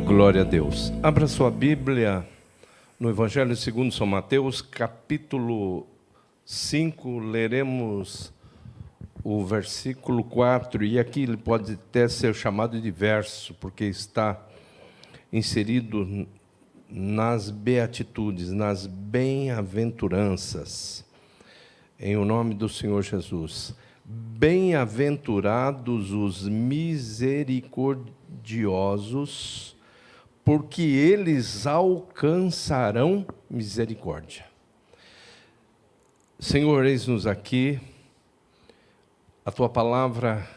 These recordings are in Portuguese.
Glória a Deus. Abra sua Bíblia no Evangelho segundo São Mateus, capítulo 5, leremos o versículo 4, e aqui ele pode até ser chamado de verso, porque está inserido nas beatitudes, nas bem-aventuranças, em o nome do Senhor Jesus. Bem-aventurados os misericordiosos, porque eles alcançarão misericórdia. Senhor, eis-nos aqui, a Tua palavra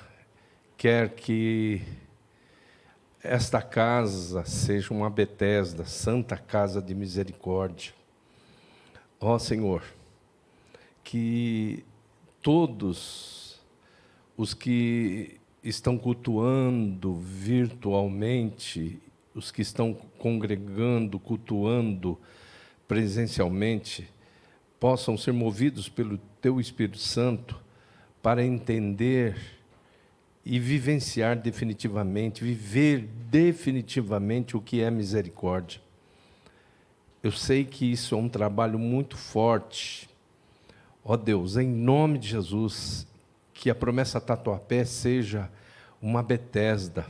quer que esta casa seja uma Betesda, Santa Casa de Misericórdia. Ó Senhor, que todos os que estão cultuando virtualmente, os que estão congregando, cultuando presencialmente, possam ser movidos pelo Teu Espírito Santo para entender e vivenciar definitivamente, viver definitivamente o que é misericórdia. Eu sei que isso é um trabalho muito forte. Ó Deus, em nome de Jesus, que a promessa Tatuapé seja uma Betesda,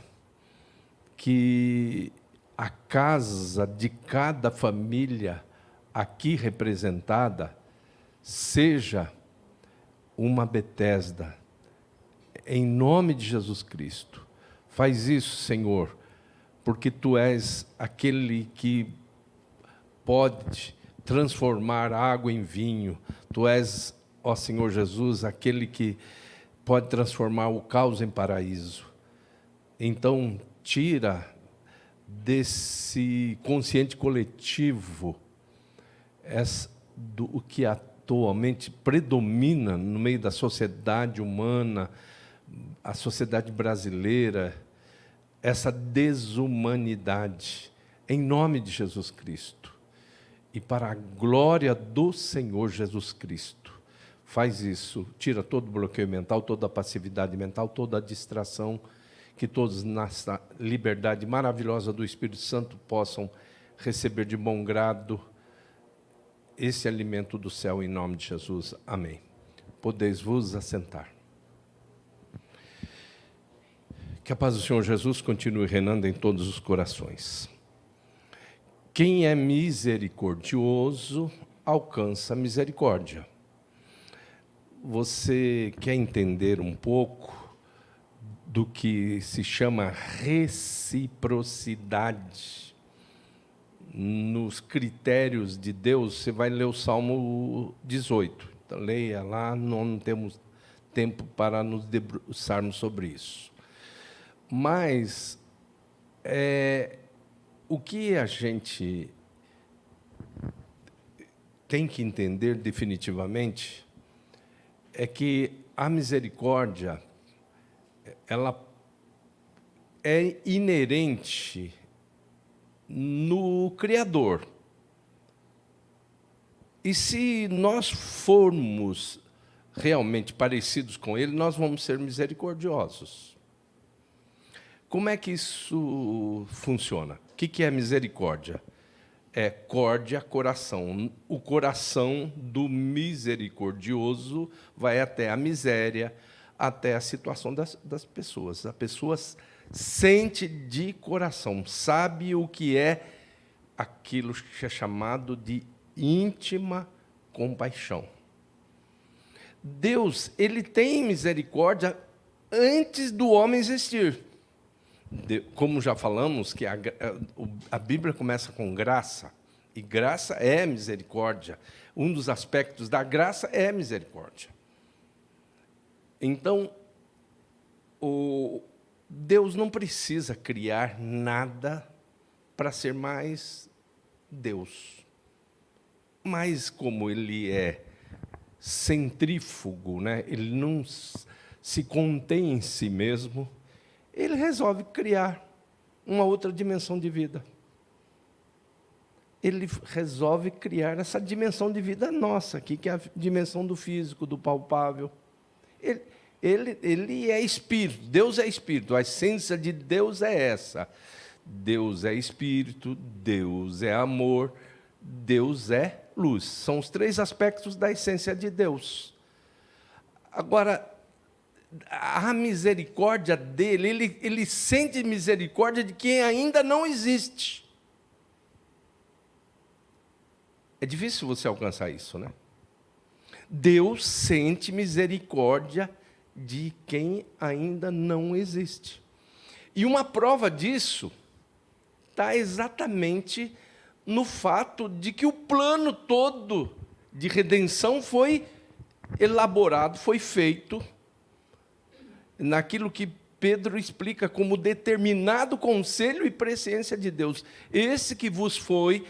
que a casa de cada família aqui representada seja uma Betesda, em nome de Jesus Cristo. Faz isso, Senhor, porque Tu és aquele que pode transformar água em vinho. Tu és, ó Senhor Jesus, aquele que pode transformar o caos em paraíso. Então, tira desse consciente coletivo o que atualmente predomina no meio da sociedade humana, a sociedade brasileira, essa desumanidade, em nome de Jesus Cristo. E para a glória do Senhor Jesus Cristo, faz isso, tira todo o bloqueio mental, toda a passividade mental, toda a distração, que todos, nessa liberdade maravilhosa do Espírito Santo, possam receber de bom grado esse alimento do céu, em nome de Jesus. Amém. Podeis vos assentar. Que a paz do Senhor Jesus continue reinando em todos os corações. Quem é misericordioso alcança misericórdia. Você quer entender um pouco do que se chama reciprocidade nos critérios de Deus? Você vai ler o Salmo 18. Então, leia lá, não temos tempo para nos debruçarmos sobre isso. Mas o que a gente tem que entender definitivamente é que a misericórdia, ela é inerente no Criador. E se nós formos realmente parecidos com Ele, nós vamos ser misericordiosos. Como é que isso funciona? O que é misericórdia? É córdia, coração. O coração do misericordioso vai até a miséria, até a situação das pessoas. A pessoa sente de coração, sabe o que é aquilo que é chamado de íntima compaixão. Deus, Ele tem misericórdia antes do homem existir. Como já falamos, que a Bíblia começa com graça, e graça é misericórdia. Um dos aspectos da graça é misericórdia. Então, Deus não precisa criar nada para ser mais Deus. Mas como Ele é centrífugo, né? Ele não se contém em si mesmo, Ele resolve criar uma outra dimensão de vida. Ele resolve criar essa dimensão de vida nossa aqui, que é a dimensão do físico, do palpável. Ele é espírito, Deus é espírito, a essência de Deus é essa. Deus é espírito, Deus é amor, Deus é luz. São os três aspectos da essência de Deus. Agora, a misericórdia dele, ele sente misericórdia de quem ainda não existe. É difícil você alcançar isso, né? Deus sente misericórdia de quem ainda não existe. E uma prova disso está exatamente no fato de que o plano todo de redenção foi elaborado, foi feito naquilo que Pedro explica como determinado conselho e presciência de Deus. Esse que vos foi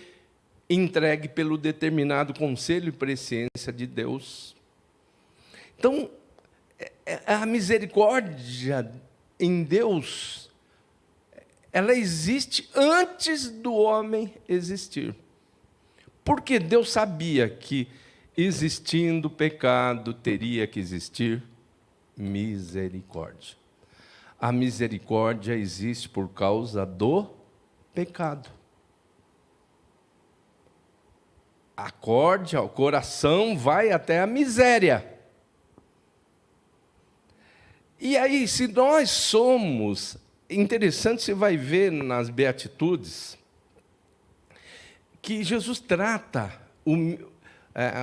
entregue pelo determinado conselho e presciência de Deus. Então, a misericórdia em Deus, ela existe antes do homem existir. Porque Deus sabia que, existindo pecado, teria que existir misericórdia. A misericórdia existe por causa do pecado. Acorde ao coração, vai até a miséria. E aí, se nós somos... Interessante, você vai ver nas Beatitudes que Jesus trata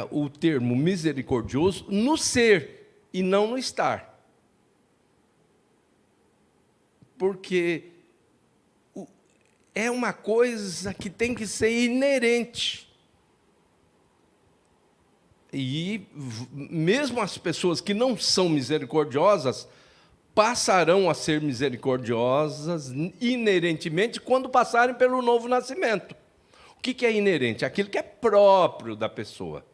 o termo misericordioso no ser e não no estar. Porque é uma coisa que tem que ser inerente. E mesmo as pessoas que não são misericordiosas passarão a ser misericordiosas inerentemente quando passarem pelo novo nascimento. O que é inerente? Aquilo que é próprio da pessoa.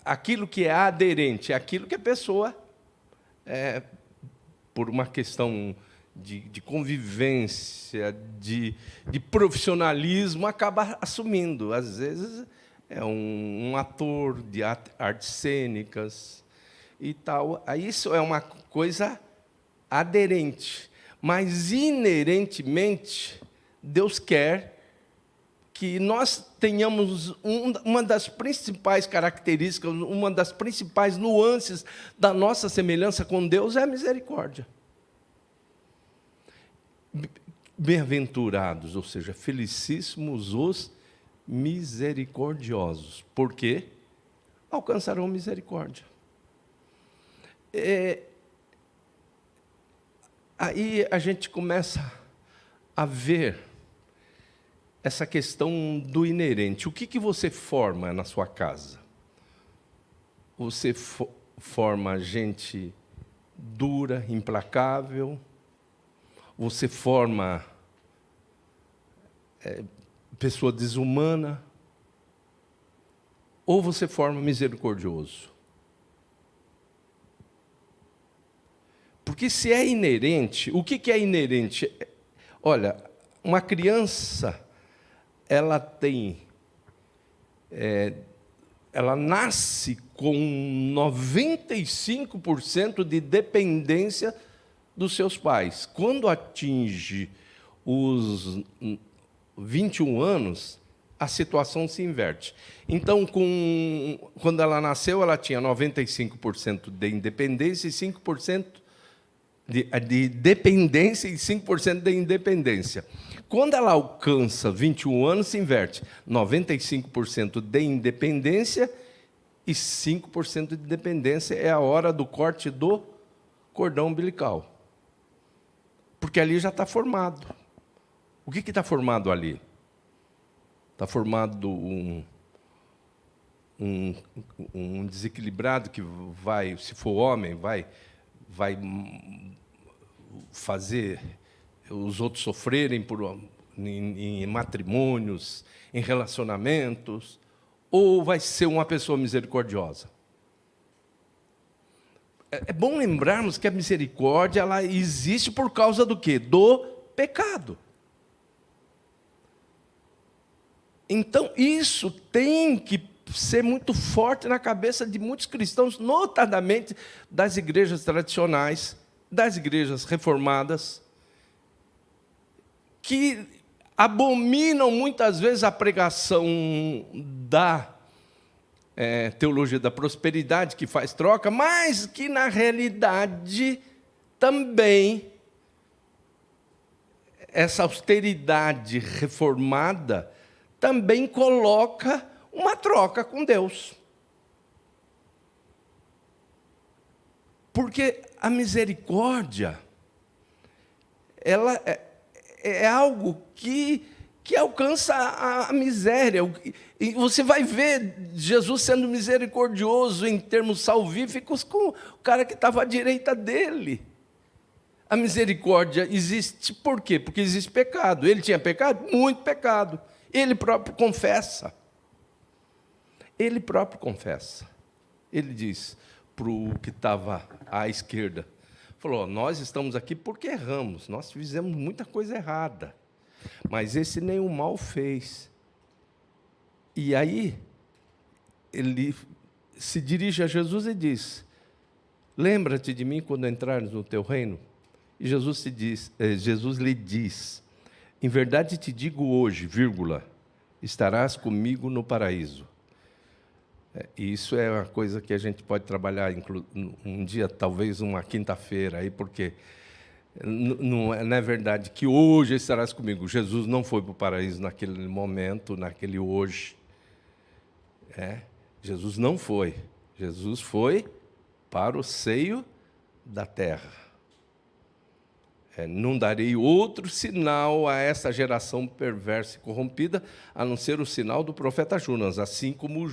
Aquilo que é aderente, aquilo que a pessoa, por uma questão de convivência, de profissionalismo, acaba assumindo. Às vezes é um ator de artes cênicas e tal. Aí isso é uma coisa aderente. Mas, inerentemente, Deus quer que nós tenhamos uma das principais características, uma das principais nuances da nossa semelhança com Deus é a misericórdia. Bem-aventurados, ou seja, felicíssimos os misericordiosos. Por quê? Alcançarão misericórdia. Aí a gente começa a ver essa questão do inerente. O que você forma na sua casa? Você forma gente dura, implacável? Você forma pessoa desumana? Ou você forma misericordioso? Porque se é inerente, o que é inerente? Olha, uma criança, ela nasce com 95% de dependência dos seus pais. Quando atinge os 21 anos, a situação se inverte. Então, quando ela nasceu, ela tinha 95% de independência e 5% de dependência e 5% de independência. Quando ela alcança 21 anos, se inverte. 95% de independência e 5% de dependência é a hora do corte do cordão umbilical. Porque ali já está formado. O que está formado ali? Está formado um desequilibrado que vai, se for homem, vai fazer os outros sofrerem em matrimônios, em relacionamentos, ou vai ser uma pessoa misericordiosa? É bom lembrarmos que a misericórdia ela existe por causa do quê? Do pecado. Então, isso tem que ser muito forte na cabeça de muitos cristãos, notadamente das igrejas tradicionais, das igrejas reformadas, que abominam muitas vezes a pregação da teologia da prosperidade, que faz troca, mas que, na realidade, também essa austeridade reformada também coloca uma troca com Deus. Porque a misericórdia, ela é algo que alcança a miséria. E você vai ver Jesus sendo misericordioso em termos salvíficos com o cara que estava à direita dele. A misericórdia existe por quê? Porque existe pecado. Ele tinha pecado? Muito pecado. Ele próprio confessa. Ele próprio confessa. Ele diz para o que estava à esquerda, falou, nós estamos aqui porque erramos, nós fizemos muita coisa errada, mas esse nenhum mal fez. E aí, ele se dirige a Jesus e diz, lembra-te de mim quando entrares no teu reino? E Jesus lhe diz, em verdade te digo hoje, estarás comigo no paraíso. E isso é uma coisa que a gente pode trabalhar um dia, talvez uma quinta-feira, aí, porque não é verdade que hoje estarás comigo. Jesus não foi para o paraíso naquele momento, naquele hoje. Jesus não foi. Jesus foi para o seio da terra. Não darei outro sinal a essa geração perversa e corrompida, a não ser o sinal do profeta Jonas, assim como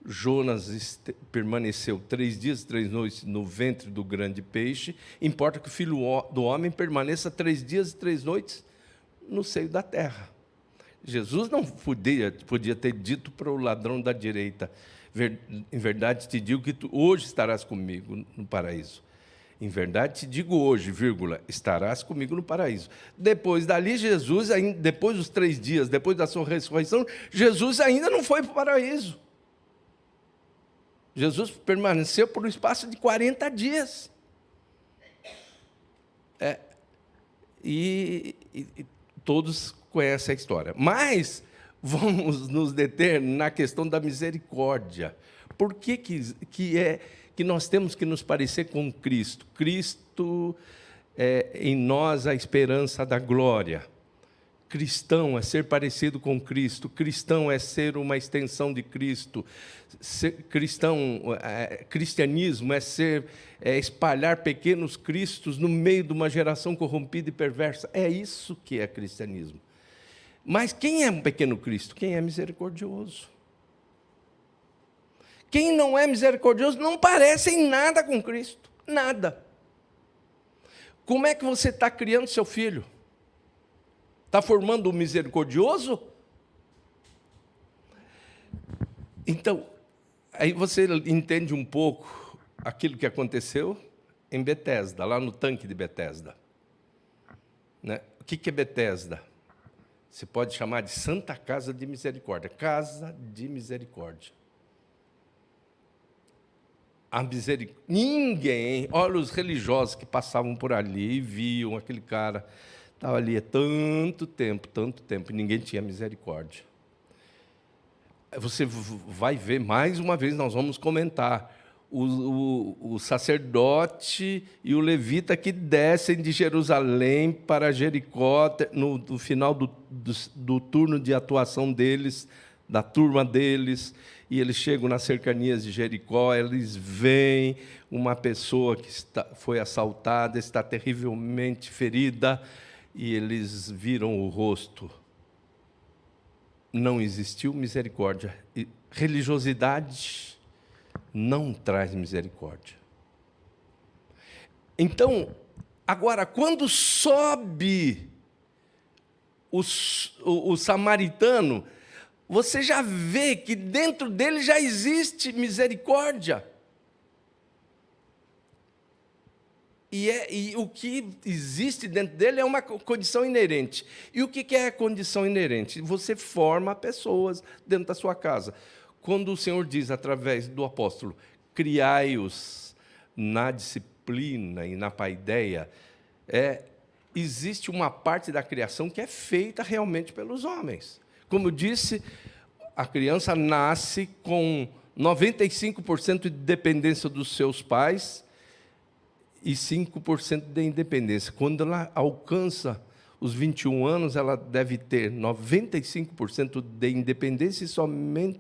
Jonas permaneceu 3 dias e 3 noites no ventre do grande peixe, importa que o Filho do Homem permaneça 3 dias e 3 noites no seio da terra. Jesus não podia ter dito para o ladrão da direita, em verdade te digo que tu hoje estarás comigo no paraíso. Em verdade te digo hoje, estarás comigo no paraíso. Depois dali, Jesus, depois dos 3 dias, depois da sua ressurreição, Jesus ainda não foi para o paraíso. Jesus permaneceu por um espaço de 40 dias. E todos conhecem a história. Mas vamos nos deter na questão da misericórdia. Por que nós temos que nos parecer com Cristo? Cristo é em nós a esperança da glória. Cristão é ser parecido com Cristo. Cristão é ser uma extensão de Cristo. Cristianismo é espalhar pequenos cristos no meio de uma geração corrompida e perversa. É isso que é cristianismo. Mas quem é um pequeno Cristo? Quem é misericordioso. Quem não é misericordioso não parece em nada com Cristo. Nada. Como é que você está criando seu filho? Está formando um misericordioso? Então, aí você entende um pouco aquilo que aconteceu em Betesda, lá no tanque de Betesda. O que é Betesda? Se pode chamar de Santa Casa de Misericórdia. Casa de Misericórdia. Ninguém, olha os religiosos que passavam por ali e viam aquele cara, estava ali há tanto tempo, e ninguém tinha misericórdia. Você vai ver, mais uma vez, nós vamos comentar, o sacerdote e o levita que descem de Jerusalém para Jericó, no final do turno de atuação deles, da turma deles, e eles chegam nas cercanias de Jericó, eles veem uma pessoa que foi assaltada, está terrivelmente ferida, e eles viram o rosto. Não existiu misericórdia. E religiosidade não traz misericórdia. Então, agora, quando sobe o samaritano, você já vê que dentro dele já existe misericórdia. E o que existe dentro dele é uma condição inerente. E o que é a condição inerente? Você forma pessoas dentro da sua casa. Quando o Senhor diz, através do apóstolo, criai-os na disciplina e na paideia, existe uma parte da criação que é feita realmente pelos homens. Como eu disse, a criança nasce com 95% de dependência dos seus pais e 5% de independência. Quando ela alcança os 21 anos, ela deve ter 95% de independência e somente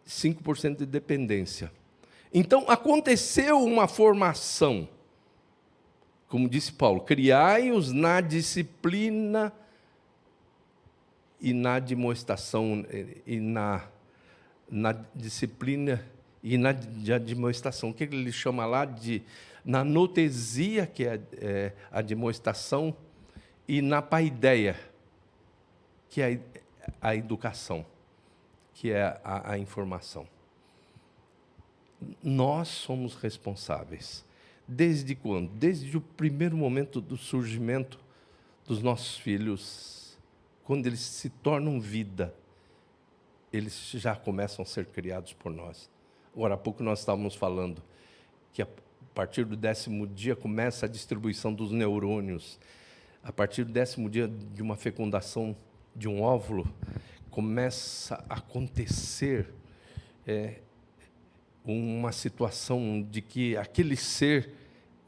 5% de dependência. Então, aconteceu uma formação. Como disse Paulo, criai-os na disciplina e na admoestação, e na disciplina e na admoestação. O que ele chama lá de na notesia, que é a admoestação, e na paideia, que é a educação, que é a informação. Nós somos responsáveis. Desde quando? Desde o primeiro momento do surgimento dos nossos filhos, quando eles se tornam vida, eles já começam a ser criados por nós. Agora há pouco nós estávamos falando que a partir do 10º dia começa a distribuição dos neurônios. A partir do 10º dia de uma fecundação de um óvulo, começa a acontecer uma situação de que aquele ser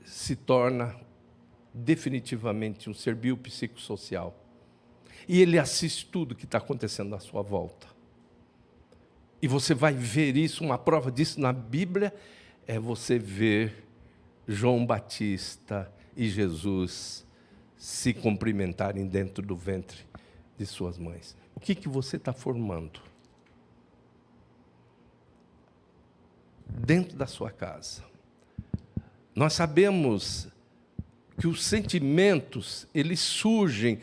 se torna definitivamente um ser biopsicossocial. E ele assiste tudo que está acontecendo à sua volta. E você vai ver isso, uma prova disso na Bíblia, é você ver João Batista e Jesus se cumprimentarem dentro do ventre de suas mães. O que você está formando? Dentro da sua casa. Nós sabemos que os sentimentos, eles surgem,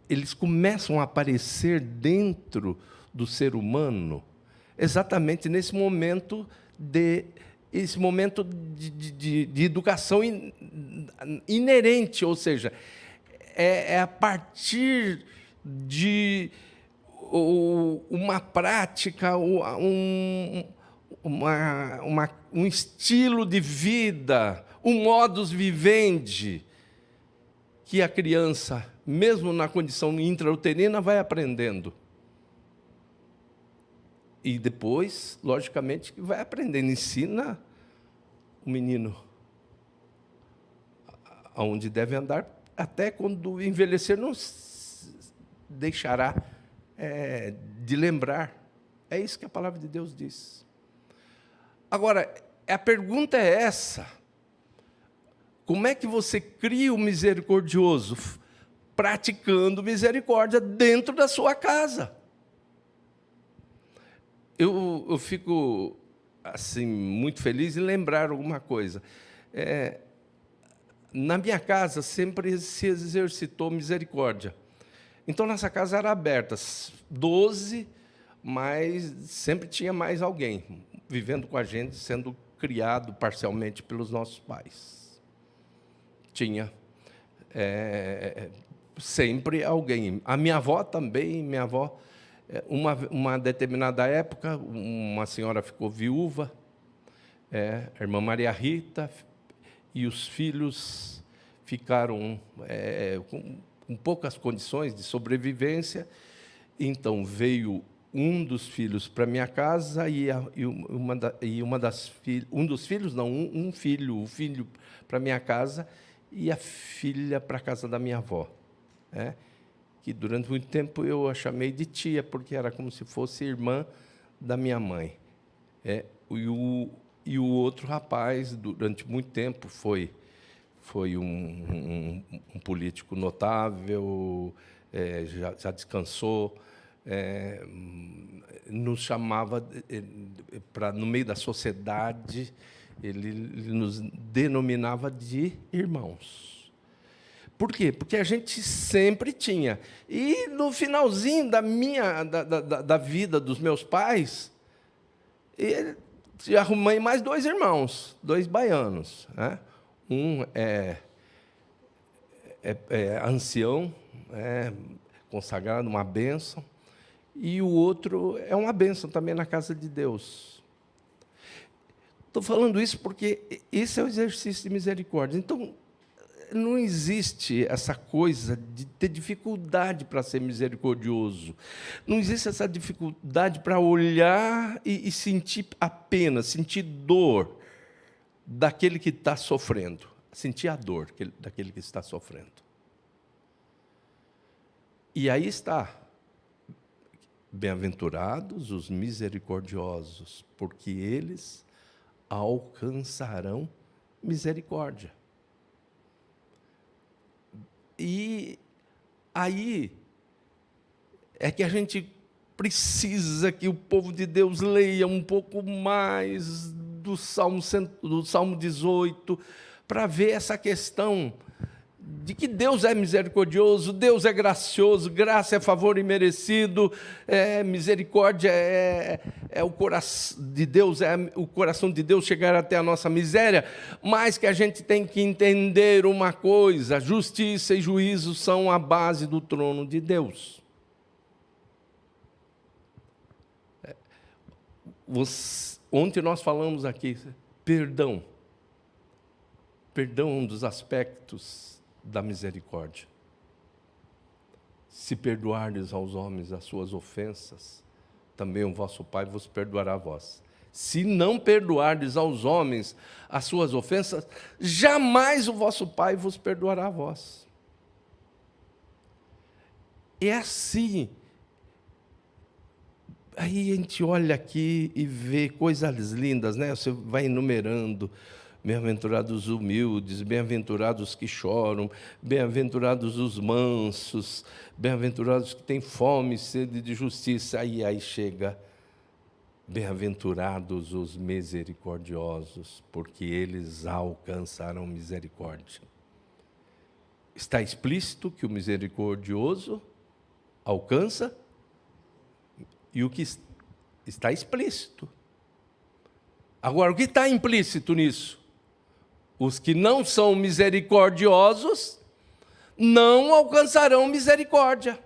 eles começam a aparecer dentro do ser humano, exatamente nesse momento de educação inerente, ou seja, é a partir de uma prática, um estilo de vida, um modus vivendi, que a criança, mesmo na condição intrauterina, vai aprendendo. E depois, logicamente, vai aprendendo. Ensina o menino aonde deve andar, até quando envelhecer não deixará de lembrar. É isso que a palavra de Deus diz. Agora, a pergunta é essa: como é que você cria o misericordioso? Praticando misericórdia dentro da sua casa. Eu fico assim muito feliz em lembrar alguma coisa. Na minha casa sempre se exercitou misericórdia. Então, nossa casa era aberta, 12, mas sempre tinha mais alguém vivendo com a gente, sendo criado parcialmente pelos nossos pais. Tinha sempre alguém. A minha avó também, uma determinada época, uma senhora ficou viúva, a irmã Maria Rita, e os filhos ficaram com poucas condições de sobrevivência. Então, veio um dos filhos para minha casa um filho para minha casa e a filha para a casa da minha avó, que durante muito tempo eu a chamei de tia, porque era como se fosse irmã da minha mãe. E o outro rapaz, durante muito tempo, foi um político notável, já descansou, nos chamava, no meio da sociedade, ele nos denominava de irmãos. Por quê? Porque a gente sempre tinha. E no finalzinho da vida dos meus pais, arrumei mais 2 irmãos, 2 baianos. Um é ancião, consagrado, uma bênção, e o outro é uma bênção também na casa de Deus. Estou falando isso porque esse é o exercício de misericórdia. Então, não existe essa coisa de ter dificuldade para ser misericordioso. Não existe essa dificuldade para olhar e sentir a pena, sentir dor daquele que está sofrendo. Sentir a dor daquele que está sofrendo. E aí está. Bem-aventurados os misericordiosos, porque eles alcançarão misericórdia. E aí é que a gente precisa que o povo de Deus leia um pouco mais do Salmo 18, para ver essa questão de que Deus é misericordioso, Deus é gracioso, graça é favor imerecido, misericórdia é o coração de Deus, é o coração de Deus chegar até a nossa miséria, mas que a gente tem que entender uma coisa: justiça e juízo são a base do trono de Deus. Ontem nós falamos aqui, perdão. Perdão é um dos aspectos da misericórdia. Se perdoardes aos homens as suas ofensas, também o vosso Pai vos perdoará a vós. Se não perdoardes aos homens as suas ofensas, jamais o vosso Pai vos perdoará a vós. É assim. Aí a gente olha aqui e vê coisas lindas, né? Você vai enumerando. Bem-aventurados os humildes, bem-aventurados os que choram, bem-aventurados os mansos, bem-aventurados os que têm fome e sede de justiça. Aí chega, bem-aventurados os misericordiosos, porque eles alcançarão misericórdia. Está explícito que o misericordioso alcança, e o que está explícito. Agora, o que está implícito nisso? Os que não são misericordiosos não alcançarão misericórdia.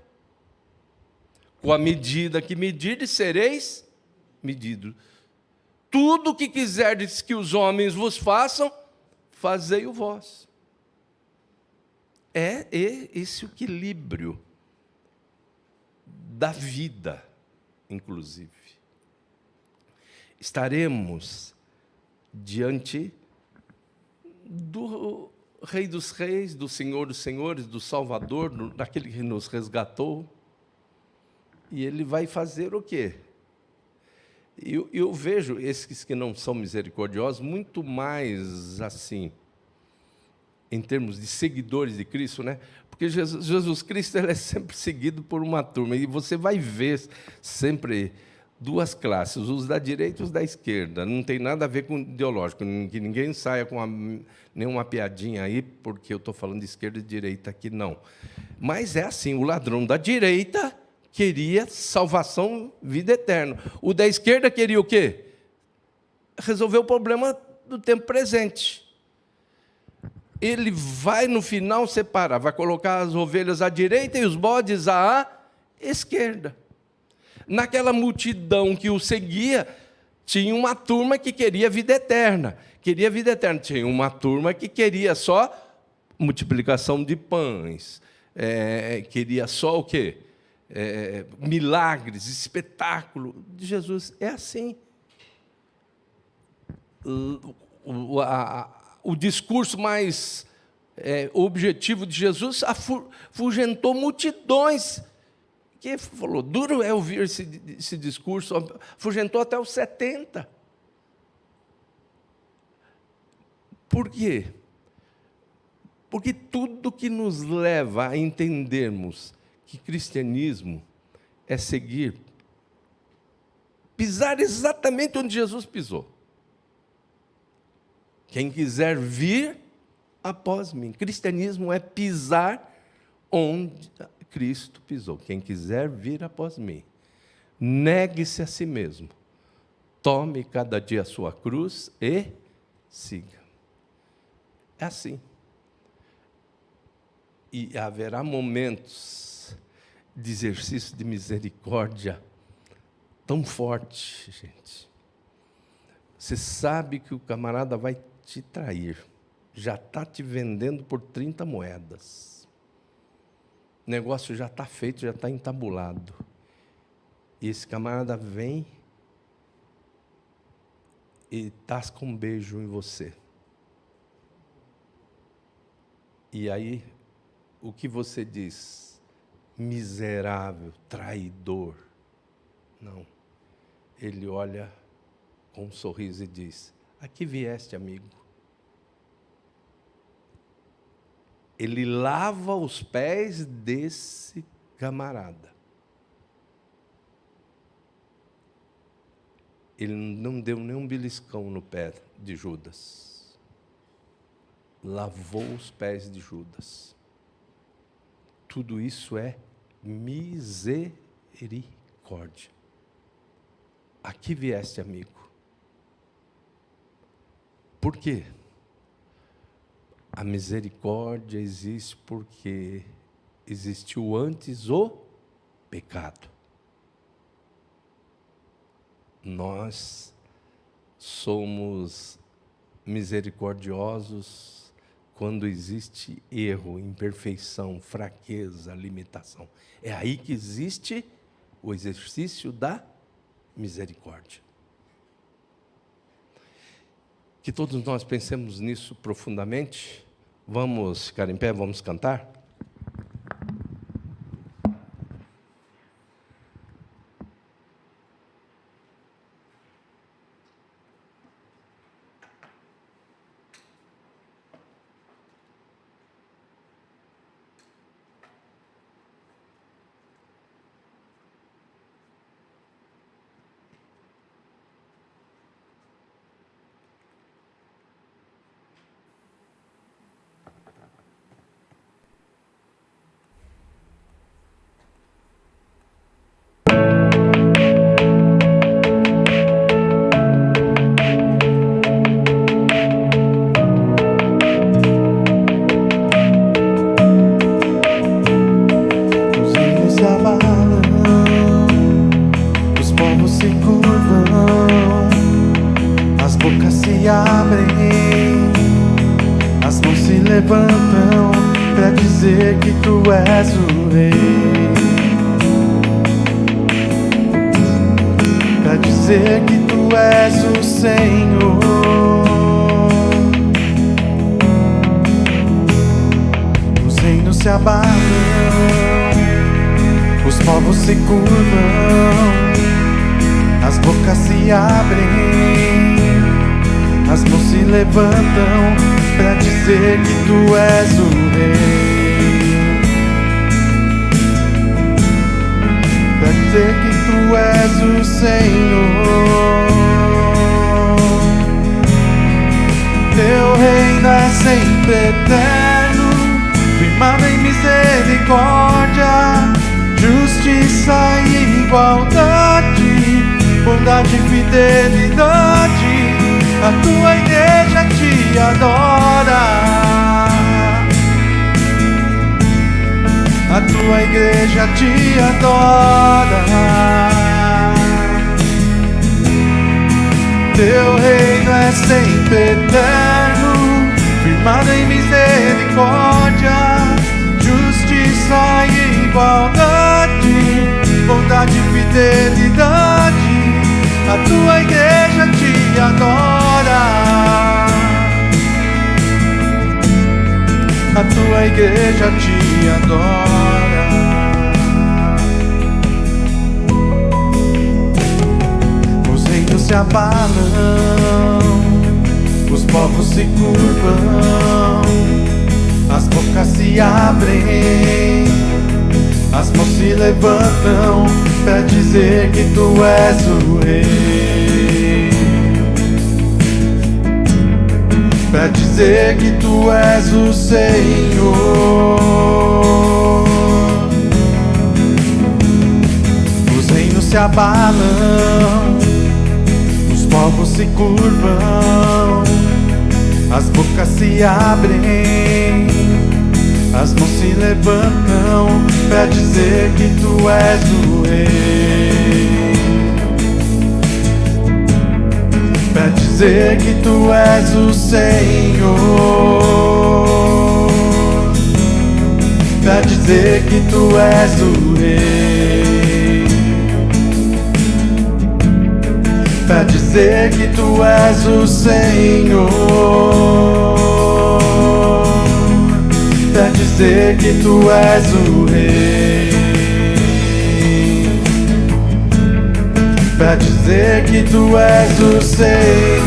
Com a medida que medirdes, sereis medidos. Tudo o que quiserdes que os homens vos façam, fazei-o vós. É esse o equilíbrio da vida, inclusive. Estaremos diante do Rei dos Reis, do Senhor dos Senhores, do Salvador, daquele que nos resgatou. E ele vai fazer o quê? Eu vejo esses que não são misericordiosos muito mais assim, em termos de seguidores de Cristo, né? Porque Jesus Cristo, ele é sempre seguido por uma turma, e você vai ver sempre duas classes, os da direita e os da esquerda. Não tem nada a ver com ideológico, que ninguém saia com nenhuma piadinha aí, porque eu estou falando de esquerda e direita aqui, não. Mas é assim, o ladrão da direita queria salvação, vida eterna. O da esquerda queria o quê? Resolver o problema do tempo presente. Ele vai, no final, separar, vai colocar as ovelhas à direita e os bodes à esquerda. Naquela multidão que o seguia, tinha uma turma que queria vida eterna. Queria vida eterna. Tinha uma turma que queria só multiplicação de pães. Queria só o quê? Milagres, espetáculo de Jesus. É assim. O discurso mais objetivo de Jesus afugentou multidões. Que falou, duro é ouvir esse discurso, afugentou até os 70. Por quê? Porque tudo que nos leva a entendermos que cristianismo é seguir, pisar exatamente onde Jesus pisou. Quem quiser vir após mim. Cristianismo é pisar onde Cristo pisou. Quem quiser vir após mim, negue-se a si mesmo, tome cada dia a sua cruz e siga. É assim. E haverá momentos de exercício de misericórdia tão forte, gente. Você sabe que o camarada vai te trair. já está te vendendo por 30 moedas. O negócio já está feito, já está entabulado. E esse camarada vem e tasca um beijo em você. E aí, o que você diz? Miserável, traidor. Não. Ele olha com um sorriso e diz: aqui vieste, amigo. Ele lava os pés desse camarada. Ele não deu nem um beliscão no pé de Judas. Lavou os pés de Judas. Tudo isso é misericórdia. Aqui vieste, amigo. Por quê? A misericórdia existe porque existiu antes o pecado. Nós somos misericordiosos quando existe erro, imperfeição, fraqueza, limitação. É aí que existe o exercício da misericórdia. Que todos nós pensemos nisso profundamente. Vamos ficar em pé, vamos cantar? Levantam para dizer que tu és o rei, para dizer que tu és o Senhor. Os reinos se abalam, os povos se curvam, as bocas se abrem, as mãos se levantam para dizer que tu és o rei, para dizer que tu és o Senhor. Teu reino é sempre eterno, firmado em misericórdia, justiça e igualdade, bondade e fidelidade. A tua igreja te adora, a tua igreja te adora. Teu reino é sempre eterno, firmado em misericórdia, justiça e igualdade, bondade e fidelidade. A tua igreja te adora, a tua igreja te adora. Os reinos se abalam, os povos se curvam, as bocas se abrem, as mãos se levantam para dizer que tu és o rei, para dizer que tu és o Senhor. Os reinos se abalam, os povos se curvam, as bocas se abrem, as mãos se levantam para dizer que tu és o rei, para dizer dizer que tu és o Senhor, pra dizer que tu és o Rei, pra dizer que tu és o Senhor, pra dizer que tu és o Rei, pra dizer que tu és o Senhor.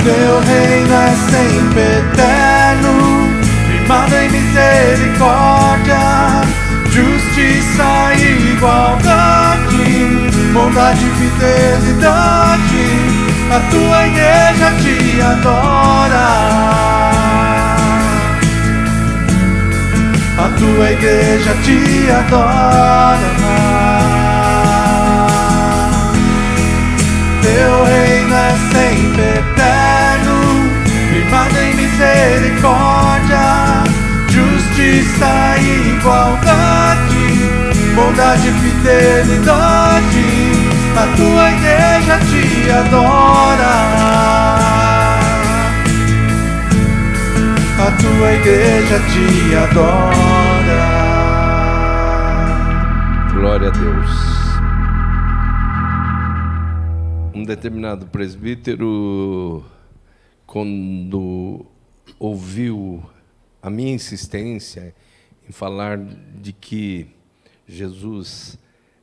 Teu reino é sempre eterno, firmado em misericórdia, justiça e igualdade, bondade e fidelidade. A tua igreja te adora, a tua igreja te adora. Teu reino é sempre eterno, firmado em misericórdia, justiça e igualdade, bondade e fidelidade. A tua igreja te adora, a tua igreja te adora. Glória a Deus. Um determinado presbítero, quando ouviu a minha insistência em falar de que Jesus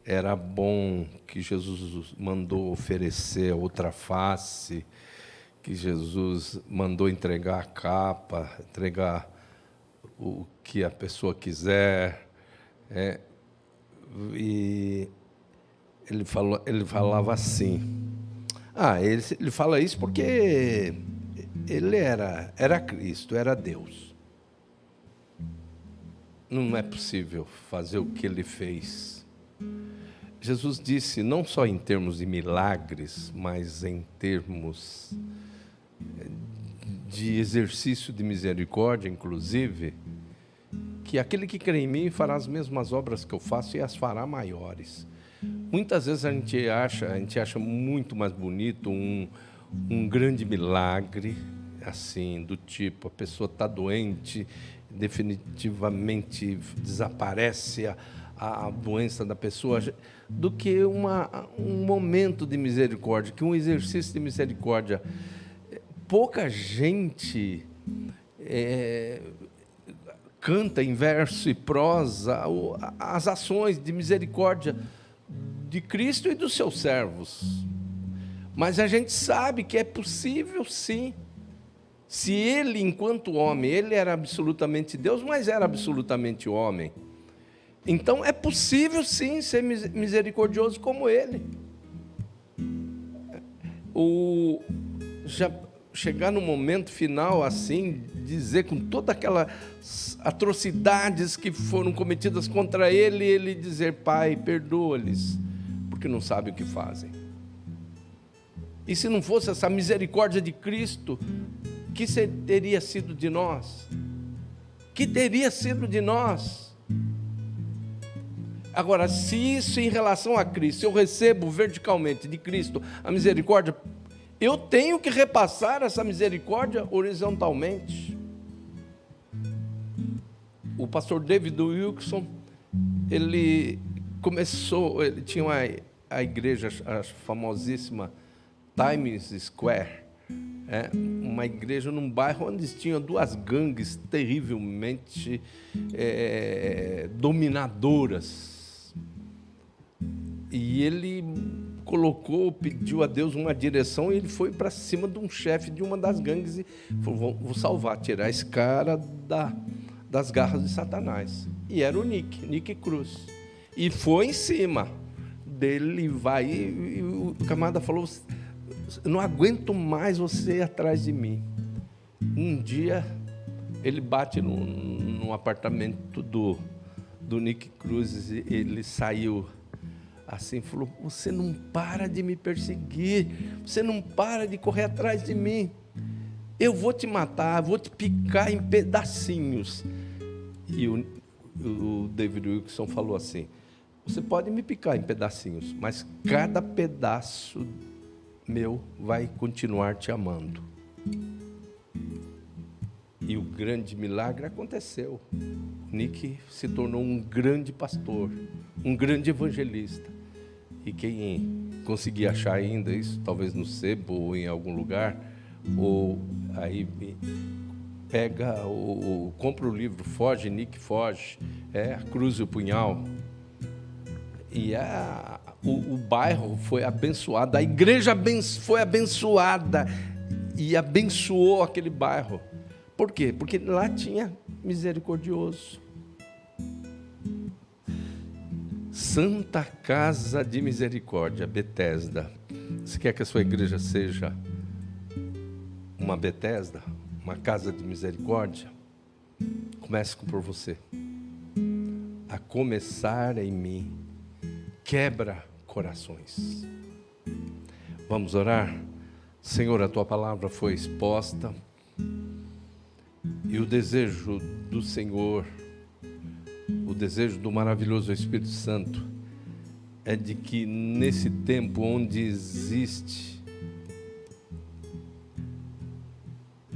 era bom, que Jesus mandou oferecer a outra face, que Jesus mandou entregar a capa, entregar o que a pessoa quiser, e ele falava assim. Ele fala isso porque ele era Cristo, era Deus. Não é possível fazer o que ele fez. Jesus disse, não só em termos de milagres, mas em termos de exercício de misericórdia, inclusive, que aquele que crê em mim fará as mesmas obras que eu faço e as fará maiores. Muitas vezes a gente acha muito mais bonito um grande milagre, assim, do tipo, a pessoa está doente, definitivamente desaparece a doença da pessoa, do que um momento de misericórdia, que um exercício de misericórdia. Pouca gente canta em verso e prosa as ações de misericórdia de Cristo e dos seus servos. Mas a gente sabe que é possível, sim. Se ele, enquanto homem, ele era absolutamente Deus, mas era absolutamente homem. Então é possível, sim, ser misericordioso como ele. Já chegar no momento final, assim, dizer com todas aquelas atrocidades que foram cometidas contra ele, ele dizer, Pai, perdoa-lhes, porque não sabem o que fazem. E se não fosse essa misericórdia de Cristo, que teria sido de nós? Que teria sido de nós? Agora, se isso em relação a Cristo, eu recebo verticalmente de Cristo a misericórdia, eu tenho que repassar essa misericórdia horizontalmente. O pastor David Wilkerson, ele tinha a igreja, a famosíssima Times Square, uma igreja num bairro onde tinham duas gangues terrivelmente dominadoras. E ele pediu a Deus uma direção, e ele foi para cima de um chefe de uma das gangues e falou, vou salvar, tirar esse cara das garras de Satanás. E era o Nick Cruz. E foi em cima dele, e o camarada falou, não aguento mais você ir atrás de mim. Um dia, ele bate num apartamento do Nick Cruz, e ele saiu assim, falou, você não para de me perseguir, você não para de correr atrás de mim, eu vou te matar, vou te picar em pedacinhos. E o David Wilkerson falou assim, Você pode me picar em pedacinhos, mas cada pedaço meu vai continuar te amando. E o grande milagre aconteceu. Nick se tornou um grande pastor, um grande evangelista. E quem conseguir achar ainda isso, talvez no sebo ou em algum lugar, ou aí pega, compra o livro Foge, Nick Foge, a cruz e o punhal. E o bairro foi abençoado, a igreja foi abençoada e abençoou aquele bairro. Por quê? Porque lá tinha misericordioso. Santa Casa de Misericórdia, Betesda. Você quer que a sua igreja seja uma Betesda, uma casa de misericórdia? Comece por você. A começar em mim, quebra corações. Vamos orar? Senhor, a tua palavra foi exposta e o desejo do Senhor, o desejo do maravilhoso Espírito Santo é de que nesse tempo onde existe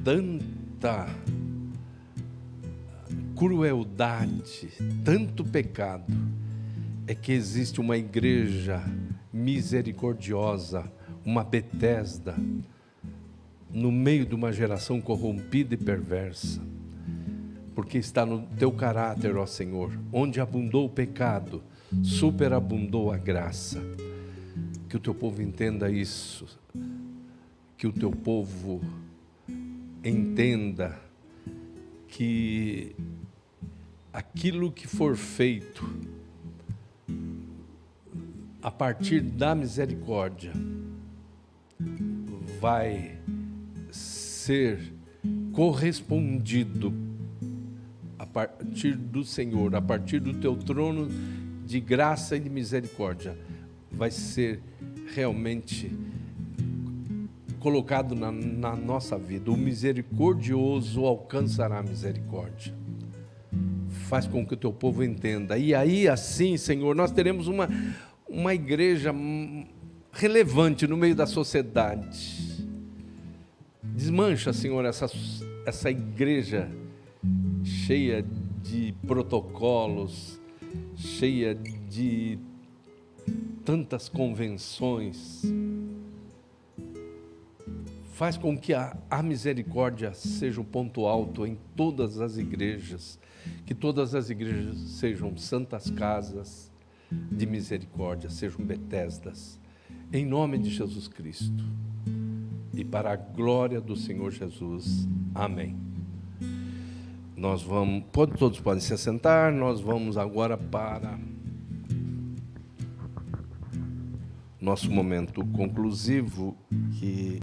tanta crueldade, tanto pecado, é que existe uma igreja misericordiosa, uma Betesda, no meio de uma geração corrompida e perversa, porque está no teu caráter, ó Senhor, onde abundou o pecado, superabundou a graça. Que o teu povo entenda isso, que o teu povo entenda que aquilo que for feito a partir da misericórdia vai ser correspondido a partir do Senhor, a partir do teu trono de graça e de misericórdia, vai ser realmente colocado na nossa vida. O misericordioso alcançará a misericórdia. Faz com que o teu povo entenda. E aí, assim, Senhor, nós teremos uma igreja relevante no meio da sociedade. Desmancha, Senhor, essa igreja cheia de protocolos, cheia de tantas convenções. Faz com que a misericórdia seja o ponto alto em todas as igrejas, que todas as igrejas sejam santas casas de misericórdia, sejam Betesdas, em nome de Jesus Cristo. E para a glória do Senhor Jesus. Amém. Todos podem se assentar, nós vamos agora para nosso momento conclusivo, que